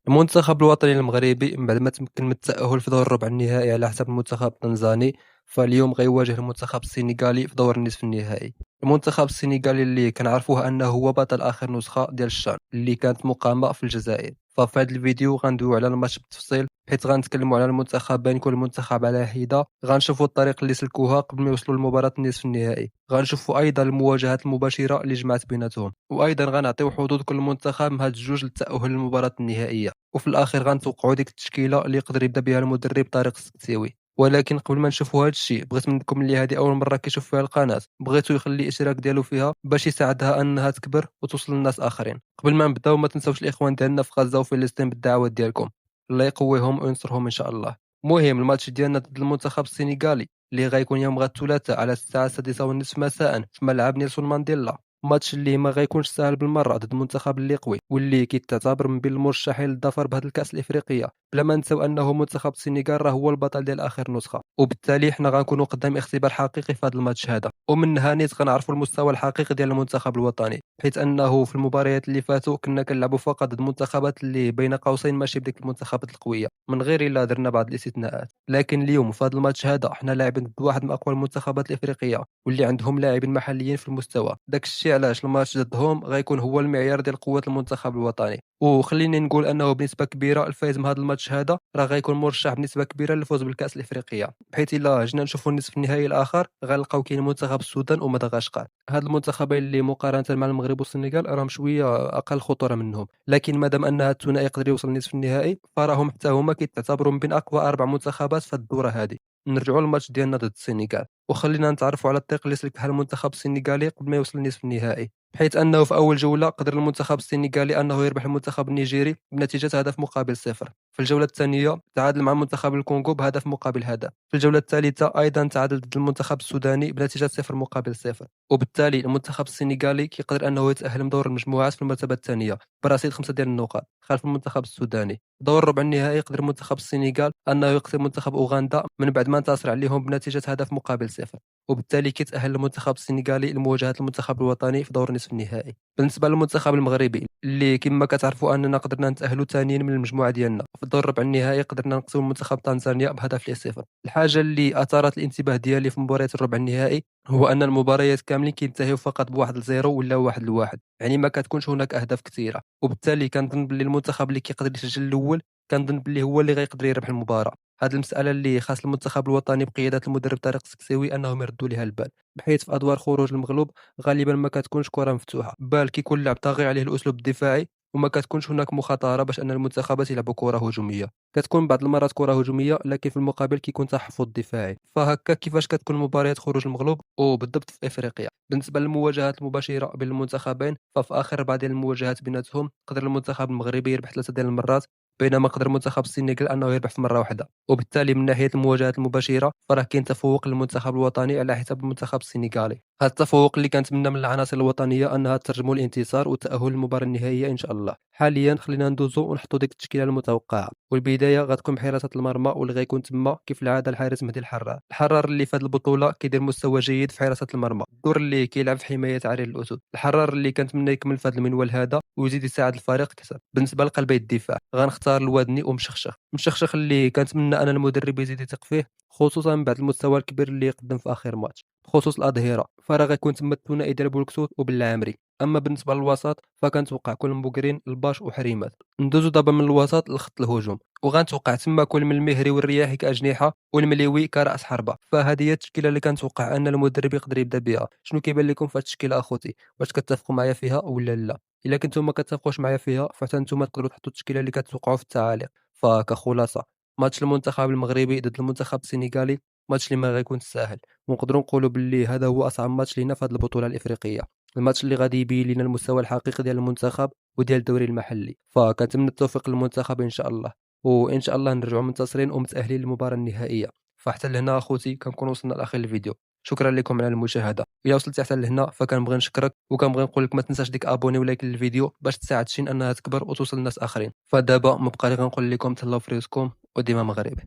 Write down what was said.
المنتخب الوطني المغربي من بعد ما تمكن من التأهل في دور الربع النهائي على حساب المنتخب التنزاني، فاليوم غيواجه المنتخب السنغالي في دور النصف النهائي. المنتخب السنغالي اللي كنعرفوه انه هو بطل اخر نسخة ديال الشان اللي كانت مقامة في الجزائر. ففي هذا الفيديو غندويو على الماتش بالتفصيل، حيت غنتكلموا على المنتخبين، كل منتخب على حدة، غنشوفوا الطريق اللي سلكوها قبل ما يوصلوا لمباراة النصف النهائي، غنشوفوا ايضا المواجهات المباشرة اللي جمعت بيناتهم، وايضا غنعطيو حظوظ كل منتخب من هاد الجوج للتأهل للمباراة النهائية. وفي الاخير غنتوقعوا ديك التشكيله اللي يقدر يبدا بها المدرب طارق السكتيوي. ولكن قبل ما نشوفوا هذا الشيء، بغيت منكم اللي هذه اول مره كيشوف فيها القناه بغيتو يخلي الاشتراك ديالو فيها باش يساعدها انها تكبر وتوصل للناس اخرين. قبل ما نبداو ما تنساوش الاخوان ديالنا في غزه وفلسطين بالدعوات ديالكم، الله يقويهم وينصرهم ان شاء الله. المهم الماتش ديالنا ضد المنتخب السنغالي اللي غيكون يوم الثلاثاء على الساعه 6:30 مساء في ملعب نيلسون مانديلا، ماتش اللي ما غيكونش سهل بالمره ضد المنتخب اللي قوي واللي كيتعتبر من بين المرشحين للظفر بهذه الكاس الافريقيه. بلا ما نساو انه منتخب السنغال راه هو البطل ديال اخر نسخه، وبالتالي حنا غنكونوا قدام اختبار حقيقي في هذا الماتش هذا، ومن هنا نيت غنعرفوا المستوى الحقيقي ديال المنتخب الوطني، حيت انه في المباريات اللي فاتوا كنا كنلعبوا فقط ضد منتخبات اللي بين قوسين ماشي بديك المنتخبات القويه، من غير الا درنا بعض الاستثناءات. لكن اليوم في هذا الماتش هذا حنا لاعبين ضد واحد من اقوى المنتخبات الافريقيه واللي عندهم لاعبين محليين في المستوى، داك الشيء علاش الماتش ضدهم غيكون هو المعيار ديال قوه المنتخب الوطني. وخليني نقول انه بنسبه كبيره الفائز من هذا الماتش هذا راه غيكون مرشح بنسبه كبيره للفوز بالكاس الافريقيه، بحيث الا جينا نشوفوا النصف النهائي الاخر غنلقاو كاين منتخب السودان ومدغشقر. هاد المنتخبين اللي مقارنه مع المغرب والسنغال راهم شويه اقل خطوره منهم، لكن مادام ان هاد الثنائي يقدر يوصل للنصف النهائي فراهم حتى هما كيتعتبروا من بين اقوى اربع منتخبات في الدوره هذه. نرجعوا للماتش ديالنا ضد السنغال، وخلينا نتعرفوا على الطريق اللي سلكها المنتخب السنغالي قبل ما يوصل للنصف النهائي. بحيث انه في اول جوله قدر المنتخب السنغالي انه يربح المنتخب النيجيري بنتيجه هدف مقابل صفر. في الجوله الثانيه تعادل مع منتخب الكونغو بهدف مقابل هدف. في الجوله الثالثه ايضا تعادل ضد المنتخب السوداني بنتيجه صفر مقابل صفر. وبالتالي المنتخب السنغالي كيقدر انه يتاهل من دور المجموعات في المرتبه الثانيه برصيد 5 ديال النقاط خلف المنتخب السوداني. دور الربع النهائي يقدر منتخب السنغال انه يقتل منتخب اوغندا من بعد ما انتصر عليهم بنتيجه هدف مقابل صفر، وبالتالي كيتأهل المنتخب السنغالي لمواجهة المنتخب الوطني في دور نصف النهائي. بالنسبة للمنتخب المغربي اللي كما كتعرفوا أننا قدرنا نتأهلوا ثانيين من المجموعة ديالنا، في الدور ربع النهائي قدرنا نقصوا منتخب تنزانيا بهدف ل0. الحاجة اللي أثارت الانتباه ديالي في مباريات الربع النهائي هو أن المباريات كاملين كينتهيو فقط ب1-0 ولا 1-1، يعني ما كتكونش هناك أهداف كثيرة، وبالتالي كنظن باللي المنتخب اللي كيقدر يسجل الأول كنظن باللي هو اللي غيقدر يربح المباراة. هذه المسألة اللي خاص المنتخب الوطني بقيادة المدرب طارق السكسيوي أنهم يردوا لها البال، بحيث في أدوار خروج المغلوب غالبا ما كتكونش كرة مفتوحة، بال كيكون اللعب طاغي عليه الأسلوب الدفاعي، وما كتكونش هناك مخاطرة باش أن المنتخبات يلعبوا كرة هجومية. كتكون بعض المرات كرة هجومية لكن في المقابل كيكون تحفظ دفاعي. فهكا كيفاش كتكون مباريات خروج المغلوب وبالضبط في افريقيا. بالنسبه للمواجهات المباشره بين المنتخبين ففي اخر 4 ديال المواجهات بيناتهم قدر المنتخب المغربي يربح 3 ديال المرات، بينما قدر منتخب السنغال انه يربح في مره واحده. وبالتالي من ناحيه المواجهات المباشره فراه كاين تفوق للمنتخب الوطني على حساب المنتخب السنغالي. هذا التفوق اللي كنتمنى من العناصر الوطنيه انها تترجمه لانتصار والتاهل للمباراه النهائيه ان شاء الله. حاليا خلينا ندوزو ونحطوا ديك التشكيله المتوقعه، والبدايه غتكون بحراسه المرمى واللي غيكون تما كيف العاده الحارس مهدي الحرار اللي في هذه البطوله كيدير مستوى جيد في حراسه المرمى، الدور اللي كيلعب في حمايه عرين الاسود. الحرار اللي كنتمنى يكمل في هذا المنوال هذا ويزيد يساعد الفريق كثر. بالنسبه لقلبي الدفاع غنختار الوادني ومشخشخ اللي كنتمنى ان المدرب يزيد يثق فيه، خصوصا بعد المستوى الكبير اللي قدم في اخر ماتش. بخصوص الاظهره فراه غيكون تما الثنائي ديال بولكسوت وبالعامري. اما بالنسبه للوسط فكنتوقع كل مبوكرين الباش وحريمات. ندوزو دابا من الوسط لخط الهجوم، وغنتوقع تما كل من المهري والرياحي كاجنحه والمليوي كراس حربه. فهذه هي التشكيله اللي كنتوقع ان المدرب يقدر يبدا بها. شنو كيبان لكم في هذه التشكيله اخوتي؟ واش كتفقوا معايا فيها ولا لا؟ الا كنتم ما كتفقوش معايا فيها فحتى نتوما تقدروا تحطوا التشكيله اللي كتوقعوا في التعاليق. فكخلاصه ماتش المنتخب المغربي ضد المنتخب السنغالي ماتش اللي ما غيكون ساهل، ونقدروا نقولوا باللي هذا هو اصعب ماتش لينا في هذه البطوله الافريقيه، الماتش اللي غادي يبين لنا المستوى الحقيقي ديال المنتخب وديال الدوري المحلي. فكنتمنى التوفيق للمنتخب ان شاء الله، وان شاء الله نرجعوا منتصرين ومتاهلين للمباراه النهائيه. فحتى لهنا اخوتي كنكون وصلنا لاخر الفيديو. شكرا لكم على المشاهده. الا وصلتي حتى لهنا فكنبغي نشكرك، وكنبغي نقول لك ما تنساش ديك ابوني ولايك للفيديو باش تساعد شين انها تكبر وتوصل للناس اخرين. فدابا مبقى لي غنقول لكم تهلاو في راسكم وديما مغربي.